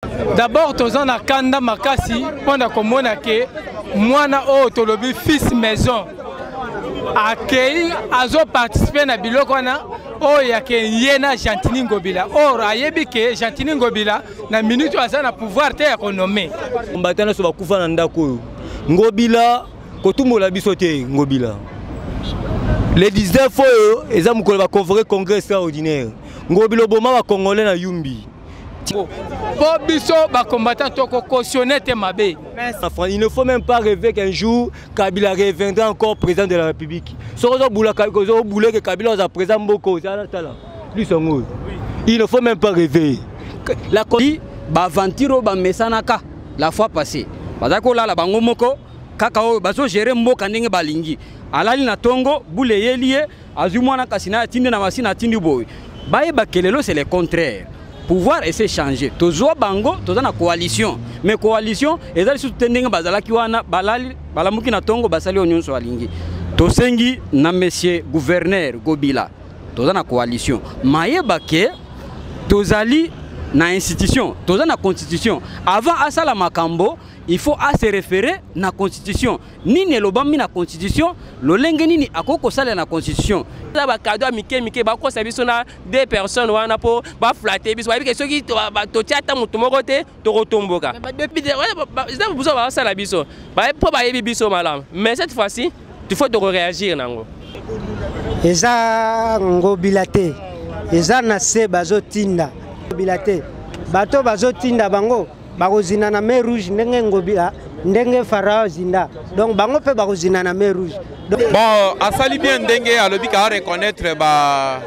D'abord, tous en akanda makasi pendant que mon ake mwana o tolobi fils maison accueilli azo participer na biloko na o yake yena Gentini Ngobila or ayebi ke Gentini Ngobila na minute asa na pouvoir te ya konomé mbatana so bakufa na ndako Ngobila kotumola biso te Ngobila le 19 oyo eza mukolo ba convoquer congrès extraordinaire Ngobila boma ba congolais na Yumbi. Pour biso ba combattant toko cautionner te mabe. Il ne faut même pas rêver qu'un jour Kabila reviendra encore président de la République. Sozo boula kozo boulé que Kabila va président Mboko ça là. Lui son il ne faut même pas rêver. La ba ventiro ba mesanaka la fois passée. Bazako la bango moko kakao bazo gérer mboka ndenge balingi. Alali na tongo boule yelie azumwana kasina tinde na masina tindi boy. Baye bakelelo c'est le contraire. Pouvoir et c'est changer. Toujours bango, toujours na coalition. Mais coalition, et là sous tending bazala kiwana balali balamuki na tongo basali onyon so alingi. Tosengi na monsieur gouverneur Ngobila. Toujours na coalition. Maye bake tozali na institution, toujours na constitution. Avant asala makambo, il faut à se référer na constitution. Ni ne lobami na constitution, lolenge nini akoko sala na constitution. La ba cadeau mike ba ko sabiso na deux personnes wana po ba flatter biso ba biso ki to tiata mutu moko te to kotomboka. Depuis ils ont besoin ba sala biso. Ba po ba yebi biso malam. Mais cette fois-ci, il faut de réagir nango. Eza Ngobila te. Eza na se bazotinda. Ngobila te. Bato bazotinda bango. Bakozina na mer rouge ndenge Ngobila ndenge Farao zinda donc bango pe bakozina na mer rouge. Bon asali bien ndenge alobi ka reconnaître ba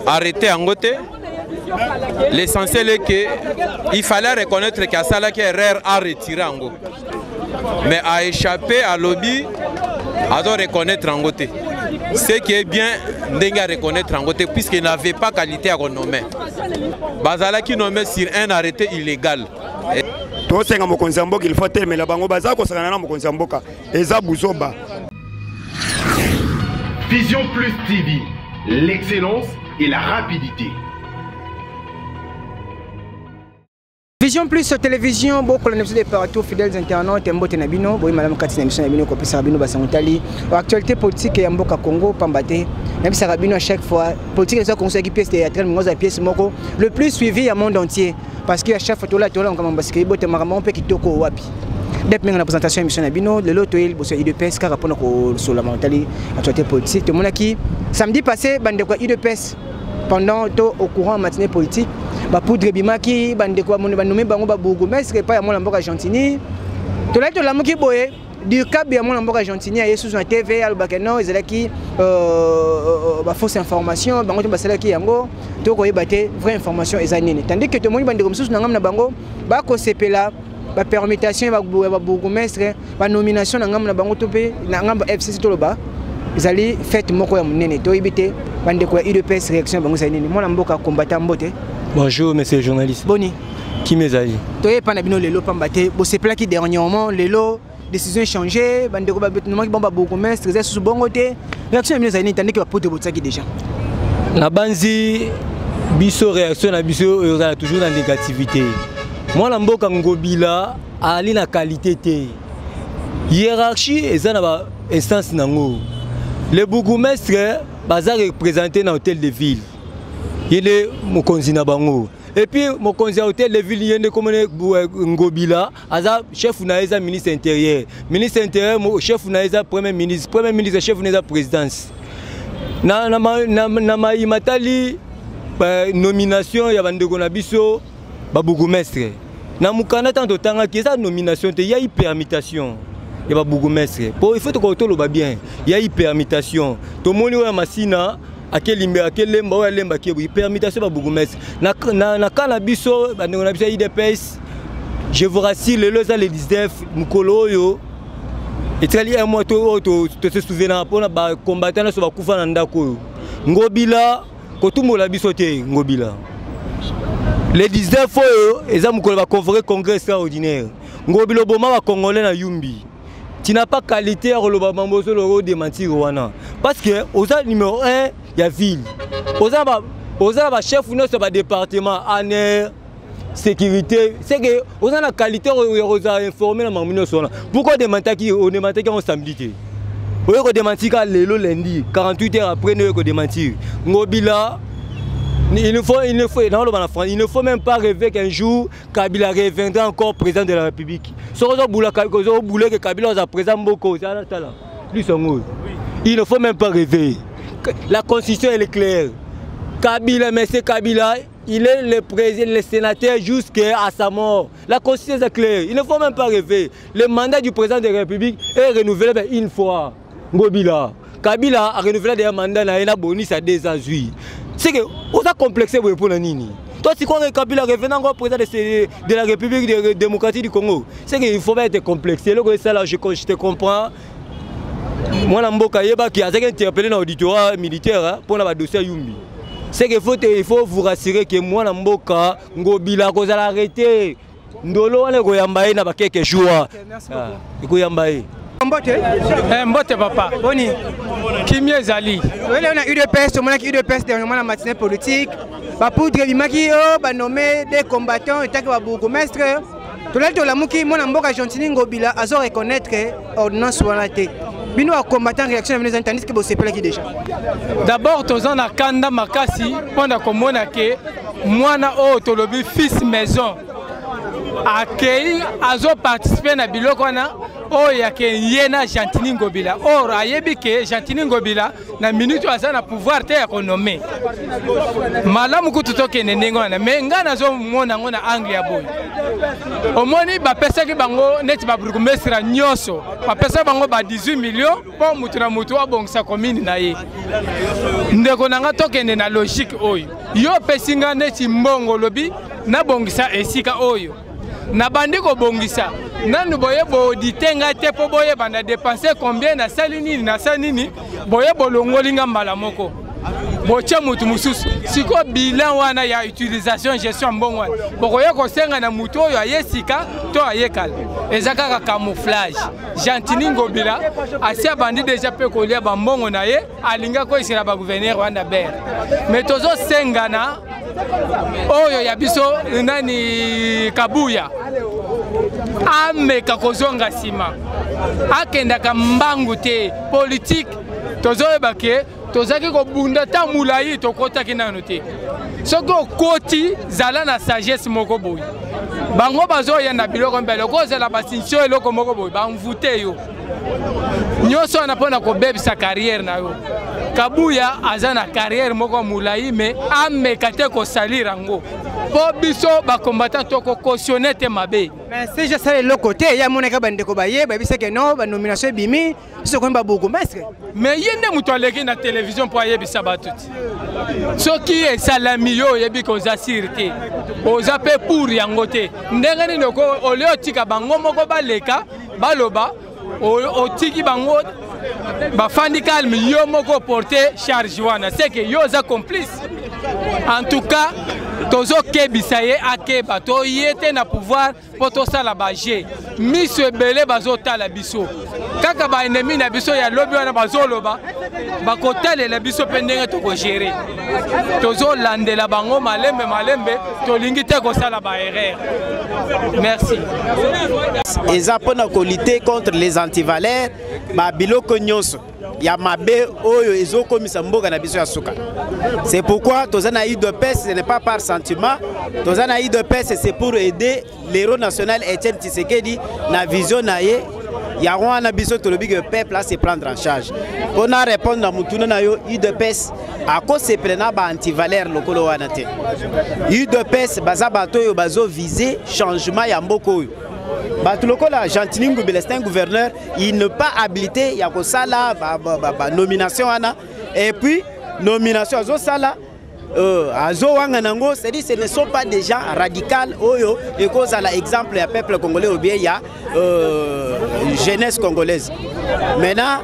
arrêter angote. L'essentiel est que il fallait reconnaître qu'asala qui erreur a retiré ango. Mais a échappé à lobby à reconnaître angote. Ce qui est bien ndenge à reconnaître angote puisqu'il n'avait pas qualité à renommer. Bazala qui nommé sur un arrêté illégal. Tosenga mokonzi mboka il faut temer la bango baza ko sangana na mokonzi mboka eza buzoba. Vision Plus TV, l'excellence et la rapidité. Vision Plus télévision, beaucoup de émissions de partout fidèles internautes, Mbote Nabino, Boy Madame Katina émission Nabino, Kopi Sarabino Basangotali, actualité politique et Mboka Congo, Pambate, Nabi Sarabino à chaque fois, politique et ça conseil qui pièce théâtrale, mais pièce moko, le plus suivi au monde entier, parce qu'à chaque fois là, on commence parce que Bote Marama on peut quitter au wapi. Depuis la présentation émission Nabino, le lot il bosse IDPS car rapport sur la mentalité, actualité politique, tout le monde qui samedi passé, bande quoi IDPS pendant au courant matinée politique. Ba poudre bimaki bande kwa moni banome bango ba bourgmestre pas ya mona mboka Gentini to la to la moki boye du cap ya mona mboka Gentini ya yesu na TV albakeno ezalaki ba fausse information bango to basalaki yango to ko yebate vraie information ezanini tandis que to moni bande comme sous na ngam na bango ba ko sepela ba permutation ba bourgmestre ba nomination na ngam na bango to pe na ngam FCC to loba ezali fête moko ya munene to yibite bande kwa IDPS réaction bango zanini mona mboka combattant mbote. Bonjour, monsieur le journaliste. Boni. Qui m'est allé? Tu es pas nabino lelo pambate. Bon c'est plat qui dernièrement lelo décision changée. Bande ko ba betement ki bomba beaucoup mais très sous bon côté. Réaction bien zani tandis que ba pote botaki déjà. Na banzi biso réaction na biso ezala toujours dans négativité. Moi na mboka Ngobila ali na qualité té. Hiérarchie ezana ba instance nango. Le bourgmestre baza représenté dans hôtel de ville. Il est mokonzi na bango. Et puis mokonzi hôtel de ville yende comme Ngobila, aza chef naeza ministre intérieur. Ministre intérieur chef naeza premier ministre chef naeza présidence. Na matali nomination ya bandeko na biso ba bourgmestre. Na mukana tanto tanga ki eza nomination te ya permutation. Ya ba bourgmestre. Pour il faut que lo ba bien. Ya permutation. To moni wa masina akelemba oya lemba ki permutation ba bourgmestre na kana biso bandeko na biso IDPS. Je vous rassure le 19 mukolo yo etali un mois to se souvenir pour ba combattant so ba kufa na ndako Ngobila kotumola biso te Ngobila le 19 oyo eza mukolo ba convoquer congrès extraordinaire Ngobila boma ba congolais na Yumbi. Tu n'as pas qualité à relever Mamboso le démentir wana parce que aux numéro 1 il y a ville aux chef de notre département Aner sécurité. C'est que on a la qualité, on a informé la mamie. Pourquoi demander qui on demande qu'on samedi? On a demandé qu'à lundi, 48 heures après, on a demandé. Ngobila, il ne faut même pas rêver qu'un jour Kabila reviendra encore président de la République. Si on voulait que Kabila soit président beaucoup, il ne faut même pas rêver. La constitution elle est claire. Kabila, M. Kabila, il est le président, le sénateur jusqu'à sa mort. La constitution est claire. Il ne faut même pas rêver. Le mandat du président de la République est renouvelé une fois. Ngobila. Kabila a renouvelé un mandat et a bonus à 2 ans. C'est que on a complexé pour le Nini. Toi, tu crois que Kabila revenant encore président de la République démocratique du Congo, c'est qu'il faut pas être complexé. Ça, là, je te comprends. Moi, je qui a interpellé dans l'auditorat militaire pour le dossier Yumbi. C'est qu'il faut vous rassurer que moi, Mboka, Ngobila, vous allez arrêter. Ndolo, on a quelques jours. Merci Mbote papa. Boni. Kimi ezali. On a UDPS, on a UDPS dernièrement la matinée politique. Ba poudre bimaki o ba nommer des combattants et tak ba bourgmestre. To la to la muki mona mboka Gentini Ngobila azo reconnaître ordonnance wana te. Bino a combattant réaction les tandis que bo sepela ki déjà. D'abord tozan na kanda makasi pona komona ke mwana o tolobi fils maison. Akei azo participer na biloko wana oyo yake yena Gentini Ngobila. Or ayebi ke Gentini Ngobila na minute aza na pouvoir te ya konome. Malamu kutu toke nenengo wana me nga nazo mona ngo na angle ya boy. Omoni ba pesa ki bango neti ba burgomestre nyonso. Ba pesa bango ba 18 millions po mutu na mutu abongisa commune na ye. Ndeko nanga toke na logique oyo. Yo pesinga neti mbongo lobi na bongisa esika oyo. Na bandi ko bongisa nanu boye bo ditenga te po boye banda dépenser combien na salini na sanini boye bolongolinga mbala moko boche mutu mususu siko bilan wana ya utilisation gestion mbongo wana bokoye ko senga na mutu oyo ayesika to ayekala ezaka ka camouflage Gentini Ngobila asia bandi déjà pe ko lia ba mbongo na ye alinga ko isira ba gouverneur wana ber mais tozo senga na oyo ya biso nani Kabuya ameka kozonga sima akenda ka mbangu te politique tozoyeba ke tozaki ko bunda ta mulai to kota kinano te soko koti zala na sagesse moko boy bango bazoya na biloko mbele ko zala basincho eloko moko boy ba mvute yo nyoso na pona ko bebisa carrière na yo Kabuya azana carrière moko mulai me ameka te ko salira ngo po biso ba combattant to ko cautionner te mabe mais si je sais le côté ya moneka bandeko baye ba bisa ke non ba nomination bimi ce ko ba bourgmestre mais yende muto aleki na télévision po ayebisa batuti soki esalami yo yebi ko zasirte oza pe pour yango te ndenge ni ndoko oleo tika bango moko baleka baloba otiki bango bafandi calme yo moko porter charge wana c'est que yo za complice en tout cas tozo kebisa ye akeba to yete na pouvoir poto sala baje miso ebele bazotala biso kaka ba ennemi na biso ya lobi wana bazoloba bakotalela biso pe ndenge tokogere tozo landela bango malembe tolingi te kosala ba erreur. Merci. Eza pona ko lutter contre les antivaleurs ba biloko nyonso ya mabe oyo ezokomisa mboka na biso ya suka. C'est pourquoi tozana UDPS ce n'est pas par sentiment, tozana UDPS c'est pour aider l'héros national Etienne Tshisekedi na vision na ye ya wana biso tolobi que peuple là se prendre en charge. Pour na répondre na mutuna na yo UDPS ako se prena ba antivaleur lokolo wana te. UDPS baza bato yo bazo viser changement ya mboka oyo. Batulokola Gentini Ngobila c'est un gouverneur, il n'est pas habilité, il y a que ça là, nomination et puis nomination à sala azo wanganango, c'est-à-dire ce ne sont pas des gens radicaux oyo et cause à l'exemple du peuple congolais ou bien il y a jeunesse congolaise. Maintenant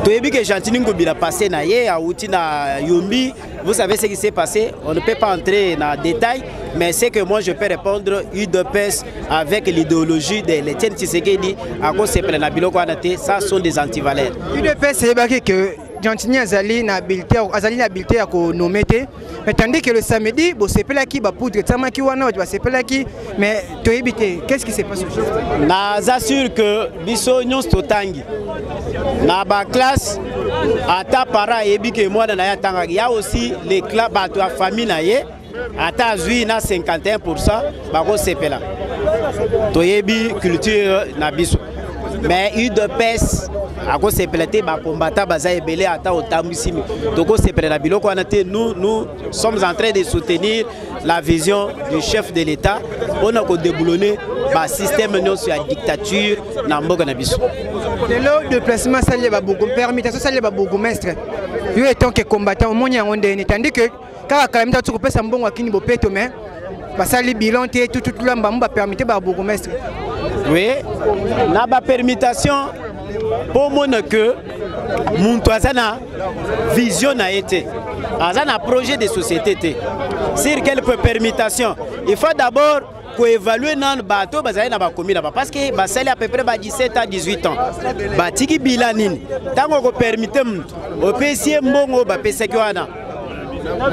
tu as vu que Gentini Ngobila passé na ye à Outina Yombi, vous savez ce qui s'est passé, on ne peut pas entrer dans les détails, mais c'est que moi je peux répondre UDPS avec l'idéologie de l'Etienne Tshisekedi à cause de la biloko anate, ça sont des antivaleurs. UDPS c'est que Gentini azali na habilité à nommer. Mais tandis que le samedi, bon c'est pas qui va poudre tamaki wana va c'est pas qui mais to éviter qu'est-ce qui s'est passé aujourd'hui? Na assure que biso nyons totangi. Na ba classe ata para yebi que moi na ya tanga il y a aussi les clubs ba to famille na ye ata zui na 51% ba ko sepela. To yebi culture na biso. Mais UDPS à cause de pélété, bah combattant baza ebélé ata otambisimi. Donc c'est pélété biloko anate nous sommes en train de soutenir la vision du chef de l'État. On a ko déboulonner bah système non sur la dictature na mboka na biso. Le déplacement sali ba beaucoup permission sali ba beaucoup mestre. Yo étant que combattant au monde yangondé tandis que quand quand même tu peux pesa mbongo akini bopeto mais ba sali bilan té tout lamba mba permettre ba beaucoup mestre. Oui, na ba permutation pour moi que mon toisana vision a été un projet de société sur quelques permutations il faut d'abord évaluer dans le bateau parce que bah à peu près 17 à 18 ans bah tiki bilanine tant qu'on permette au PC mbongo bah PC kwana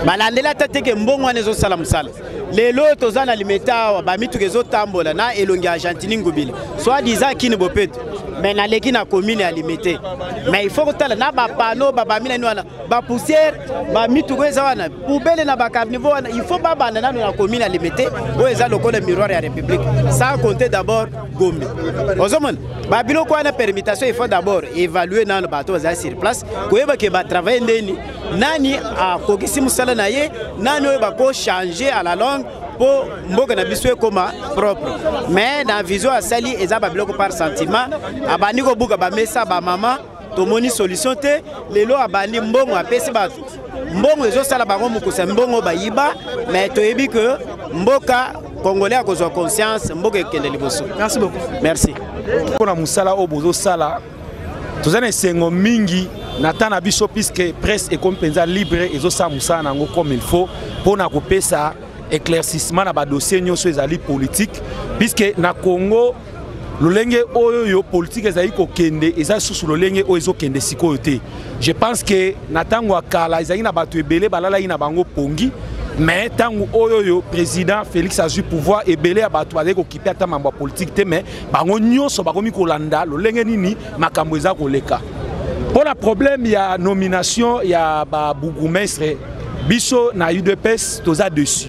balandela tate ke mbongo wana zo sala musala lelo tozana limeta ba mitu kezo tambola na elongi Argentine ngobile soit disant kini bopeto mais na leki na commune ya limité mais il faut que tala na ba pano ba mina ni wana ba poussière ba mitu kweza wana poubelle na ba carnivore wana il faut ba bana na commune ya limité o eza lokole miroir ya république sans compter d'abord Gombe ozomon ba biloko wana permutation il faut d'abord évaluer dans le bateau za sur place ko yeba ke ba travailler ndeni nani a kokisi musala na ye nani o ba ko changer à la longue pour mboka na biso comme propre mais dans vision à sali eza ba biloko par sentiment abani ko buka ba mesa ba mama to moni solution te lelo abani mbongo apesi bato mbongo ezo sala bango mukusa mbongo ba yiba mais to yebi que mboka congolais a kozwa conscience mboka ekende liboso. Merci beaucoup. Merci. Pona musala o bozo sala tozana sengo mingi natana biso puisque presse et compensa libre ezo sa musala nango comme il faut pona ko pesa éclaircissement na ba dossier nyonso ezali politique puisque na Congo lolenge oyo politique ezali ko kende eza susu lolenge oyo ezo kende sikoyo te. Je pense que na tango akala ezali na bato ebele balala ina bango pongi mais tango oyo président Félix azui pouvoir ebele abato bazali ko kipe ata mambo politique te mais bango nyonso bakomi kolanda lolenge nini makambo eza koleka. Pour le problème il y a nomination il y a ba bourgmestre biso na UDPS toza dessus.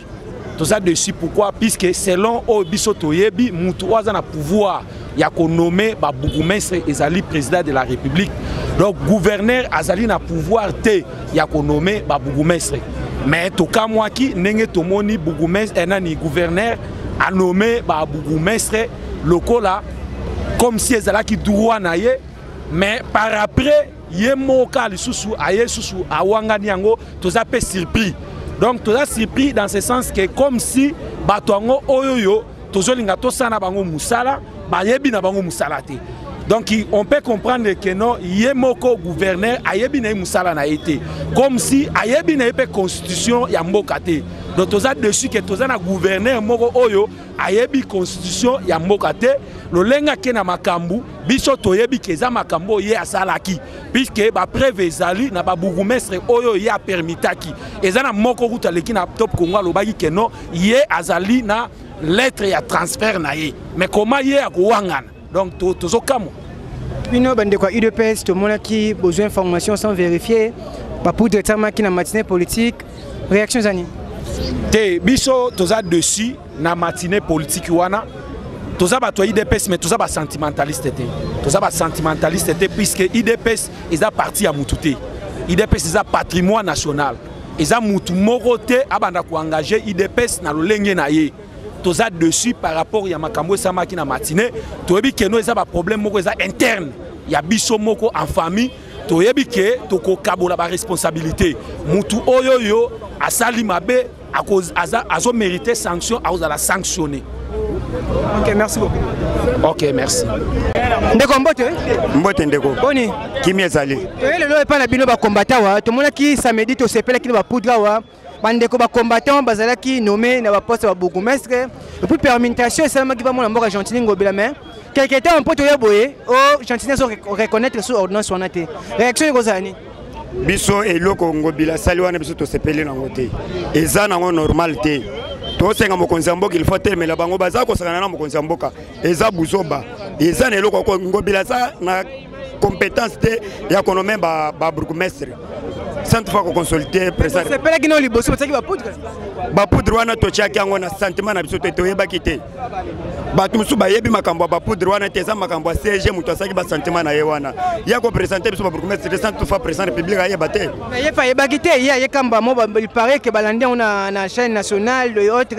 Toza dessus pourquoi puisque selon Obiso Toyebi mutu waza na pouvoir ya ko nommer ba bourgmestre ezali président de la République. Donc gouverneur azali na pouvoir te ya ko nommer ba bourgmestre. Mais to kamwaki ndenge tomoni bourgmestre nani gouverneur a nommé ba bourgmestre lokola comme si ezalaki droit na ye mais par après yemoka lisusu aye susu awangani yango toza pe surpris. Donc toza surpris dans ce sens que comme si batongo oyoyo tozolinga tosana bango musala bayebi na bango musala te. Donc on peut comprendre que non yemoko gouverneur ayebi na musala na été comme si ayebi na pe constitution ya mboka te. Donc toza dessus que toza na gouverneur moko oyo ayebi constitution ya mboka te lolenga ke na makambu biso toyebi keza makambo ye asalaki puisque ba preuve ezali na ba bourgmestre oyo ye a permitaki ezana moko kuta leki na top Congo lobaki ke non ye azali na lettre ya transfert na ye mais comment ye akowangana donc tozokamo bino bande kwa UDPS to mona ki besoin d'information sans vérifier ba pour directement ki na matinée politique réaction zani te biso toza dessus na matinée politique wana toza bato IDPS mais toza ba sentimentaliste te toza ba sentimentaliste te puisque IDPS eza parti ya mutu te IDPS eza patrimoine national eza mutu moko te abanda ko engager IDPS na lolenge na ye toza dessus par rapport ya makambo esamaki na matinée toyebi ke no eza ba problème moko eza interne ya biso moko en famille toyebi ke toko kabola ba responsabilité mutu oyoyo asali mabe azo mérité sanction à la sanctionner. Ok, merci beaucoup. Ok, merci. Ndeko mbote? Mbote ndeko. Boni. Kimi ezali. Lelo epa na bino ba combattant wa. To mona ki samedi to sepela ki ba poudra wa. Bandeko ba combattant bazala ki nommé na ba poste ba bourgmestre. Et puis permutation ça qui va mona mboka Gentini ngobela mais quelque temps on peut to yeboye oh Gentini so reconnaître sur ordonnance wana te. Réaction ekozani. biso eloko ngobila sali wana biso tosepeli nango te eza nango normal te tosenga mokonzi ya mboka il faut telemela bango baza kosakana na mokonzi ya mboka eza buzoba eza na eloko ngobila za na compétence te ya konome ba bourgmestre sans fois ko consulter président sepela kino liboso bataki ba poudre wana tochaki yango na sentiment na biso to yebaki te bato musu bayebi makambo ba poudre wana te za makambo ya CG mutu asaki ba sentiment na ye wana ya ko présenter biso ba bourgmestre sans fois président république ayeba te mais ye fa yebaki te ye kamba mo il paraît que balandi na chaîne nationale de autres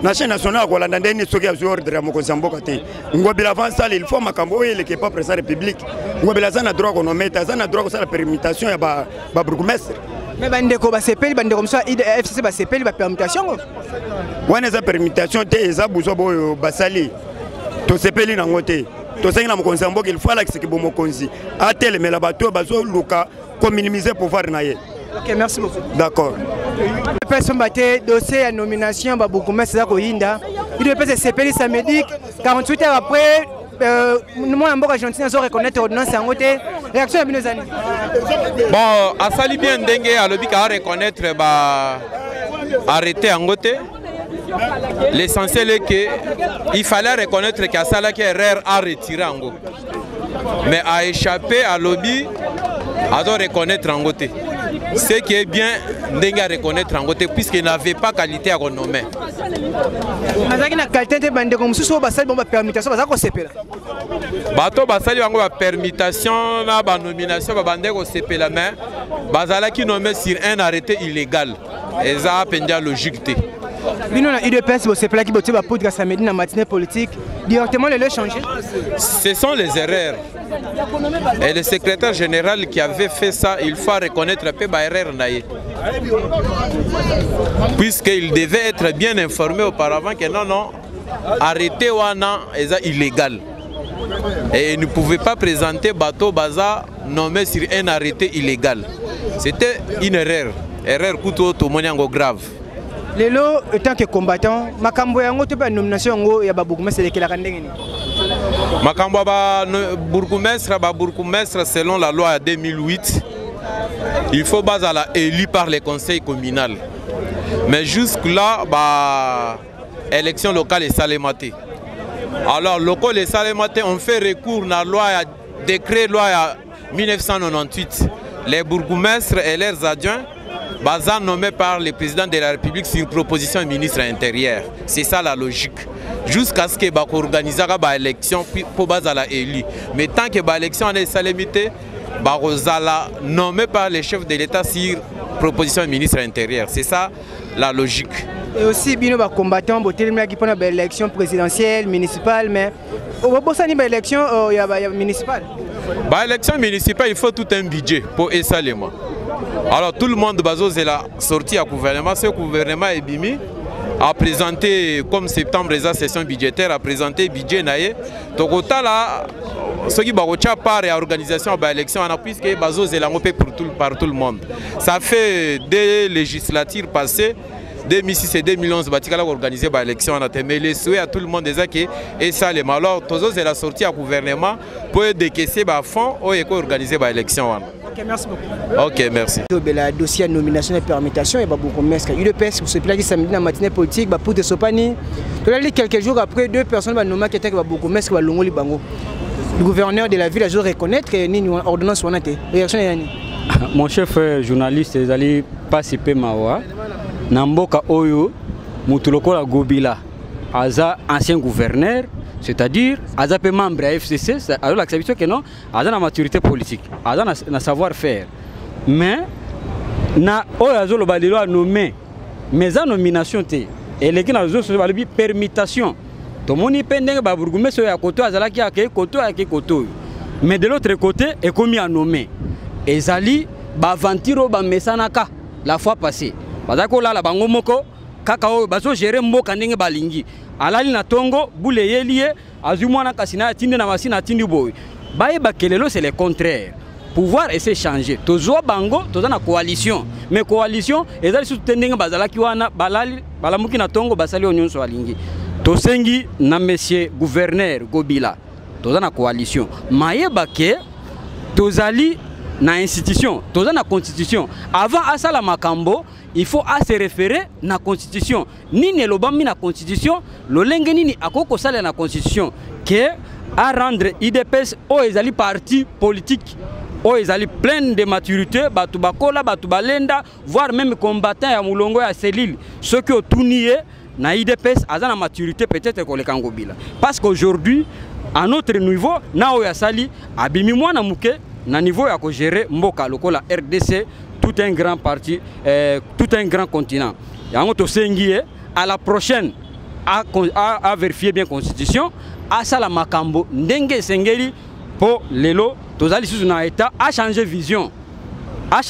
na chaîne nationale ko landa ndeni soki ya ordre ya mokonzi mboka te ngobila avant ça il faut makambo ele ke pas président république ngobila za na droit ko nometa za na droit ko sala permutation ya ba bourgmestre mais bandeko ba sepeli bandeko mso FCC ba sepeli ba permutation wana za permutation te eza buzo boyo basali to sepeli nango te to sengi na mokonzi mboka il faut la que bo mokonzi atelemela bato bazo luka ko minimiser pouvoir na ye. Ok, merci beaucoup. D'accord. Personne battait dossier à nomination ba bourgmestre za ko yinda. Il devait passer CPL samedi 48 heures après moi en mboka Argentine zo reconnaître ordonnance en côté réaction à Binozani. Bon, asali bien ndenge alobi ka reconnaître ba arrêté en côté. L'essentiel est que il fallait reconnaître qu'il y a ça là qui est erreur à retirer en go. Mais à échapper à lobby à reconnaître en côté. Ce qui est bien à reconnaître en côté puisqu'il n'avait pas qualité à renommer. Bato basali bango ba permutation na ba nomination ba bande ko sepela mais bazala qui nommé sur un arrêté illégal. Et ça pendia logique té. Bino na UDPS bo sepela ki boté ba poudre samedi na matinée politique directement le changer. Ce sont les erreurs. Et le secrétaire général qui avait fait ça, il faut reconnaître un peu ba erreur naïe. Puisqu'il devait être bien informé auparavant que non, arrêté wana est illégal. Et il ne pouvait pas présenter Bato Baza nommé sur un arrêté illégal. C'était une erreur. Erreur couteau tout monde grave. Lelo tant que combattant, makambo yango te ba nomination ngo ya ba bourgmestre de la kandengeni. Makambo ba bourgmestre selon la loi 2008, il faut bazala élu par les conseils communaux. Mais jusque là ba élection locale est salématé. Alors local et salématé on fait recours à la loi décret loi 1998. Les bourgmestres et leurs adjoints Bazan nommé par le président de la République sur proposition du ministre intérieur. C'est ça la logique. Jusqu'à ce que Bako organise l'élection pour Bazala élu. Mais tant que l'élection est salémité, Bazala nommé par le chef de l'État sur proposition du ministre intérieur. C'est ça la logique. Et aussi, bien les combattants, qui prennent l'élection présidentielle, municipale, mais au bout de l'élection municipale. L'élection municipale, il faut tout un budget pour Essalema. Alors tout le monde est sorti à gouvernement. Ce gouvernement est bimi a présenté comme septembre les session budgétaire a présenté budget naé. Donc là, ce qui va par l'organisation de l'élection, puisque Bazo est par tout le monde. Ça fait des législatures passées. 2006 et 2011, il a organisé l'élection. Mais les souhaits à tout le monde est que et ça les malheurs, tous les la sortie à gouvernement pour décaisser les fonds et organiser l'élection. Ok, merci beaucoup. Ok, merci. Le dossier de nomination et permutation et beaucoup de UDPS pour se placer samedi dans la matinée politique, pour de Sopani. Quelques jours après, deux personnes ont nommé qui étaient beaucoup de mesques. Le gouverneur de la ville a dû reconnaître que ni ordonnance on a été. Réaction Yanni. Mon chef journaliste est allé participer Mawa. Namboka Oyo, Moutuloko la Gobila, Aza ancien gouverneur, c'est-à-dire Aza peut membre à FCC, alors l'acceptation que non, Aza na maturité politique, Aza na savoir-faire. Mais na Oyo le balilo a nommé, mais en nomination té, et les gens ont dit permutation. Tout le monde est pendant que Bourgmestre à côté, Aza qui a côté à côté. Mais de l'autre côté, est commis à nommer. Et Zali, Bavantiro Bamesanaka, la fois passée. Bazako la bango moko kakao bazo gérer mboka ndenge balingi alali na tongo boule yelie azumwana kasina tinde na masina tindi boy baye bakelelo c'est le contraire pouvoir essayer changer tozo bango toza na coalition mais coalition ezali sous ndenge bazala ki wana balali balamuki na tongo basali onyonso alingi tosengi na monsieur gouverneur Gobila toza na coalition maye bake tozali na institution, toza na constitution. Avant asala makambo, il faut se référer na constitution. Nini lobami na constitution, lolenge nini akoko sala na constitution que à rendre IDPS o ezali parti politique. Oh, ils allaient plein de maturité, batu bakola, batu balenda, voire même combattants ya mulongo ya selile. Ceux qui ont tout nié, na IDPS, à la maturité peut-être qu'on les kangobila. Parce qu'aujourd'hui, à notre niveau, na oya sali, abimi mwana muke, na niveau ya ko gérer mboka lokola RDC, tout un grand parti, tout un grand continent. Yango to sengié, à la prochaine, à vérifier bien constitution, à sala makambo, ndenge sengeli pour lelo. Tozali sous un état a changé vision, à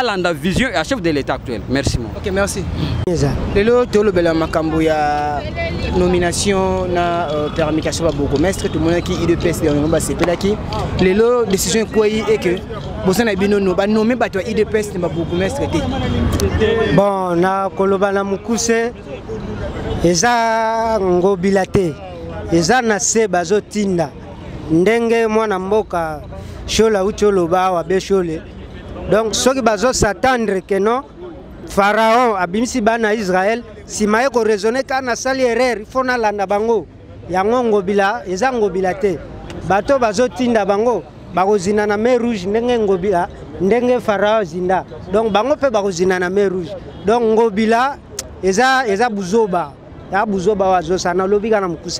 l'anda vision et à chef de l'état actuel. Merci. Ok, merci. Lelo tolo bela makambo ya nomination na permission ba bourgmestre tout le monde qui IDPS de ngomba sepela ki lelo décision quoi est que bosana bino no ba nommer ba to IDPS ba bourgmestre te. Bon na koloba na mukuse eza ngobilate eza na se bazotinda ndenge mwana mboka shola ucholo bawa beshole donc soki bazo s'attendre que non pharaon abimisi bana Israël si maye ko raisonner kana sali erreur il faut na landa bango yango ngobila eza ngobila te bato bazo tinda bango bakozina na mer rouge ndenge ngobila ndenge pharaon zinda donc bango pe bakozina na mer rouge donc ngobila eza buzoba. Merci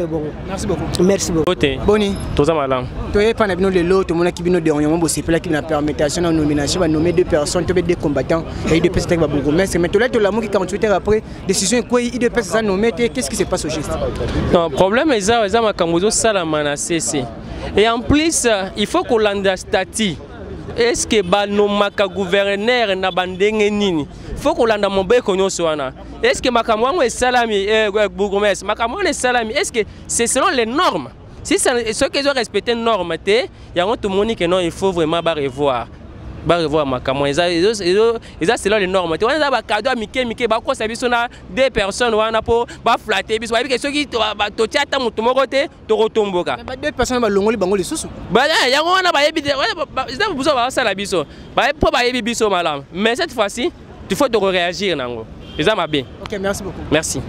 beaucoup. Merci beaucoup. Boni. Toza malam. Toye pas nabino le lot, tout le monde qui bino dernièrement bossé pour la qui na permettation de nomination va nommer 2 personnes, tu deux combattants et 2 personnes va beaucoup. Mais tout là tout l'amour qui 48 heures après décision quoi il 2 personnes nommé qu'est-ce qui se passe au geste? Non, problème est ça makambozo salamana cessé. Et en plus, il faut qu'on landa statut. Est-ce que ba nomaka gouverneur na bandenge nini? Faut qu'on landa mon bé konyo soana. Est-ce que makamwango est salami bourgmestre makamwango est salami est-ce que c'est selon les normes? Si ceux qui ont respecté les normes, il y a tout le monde qui non il faut vraiment revoir makamwango ils selon les normes. On a cadeau mike ba ko sabiso na 2 personnes wana pour ba flatter biso ba ceux qui to tiata mutu mokote to kotomboka. Ba 2 personnes ba longoli bango lisusu. Ba ya wana ba yebi ils buso ba sala biso. Ba po ba yebi biso malam. Mais cette fois-ci, il faut de réagir nango. Ok, merci beaucoup. Merci.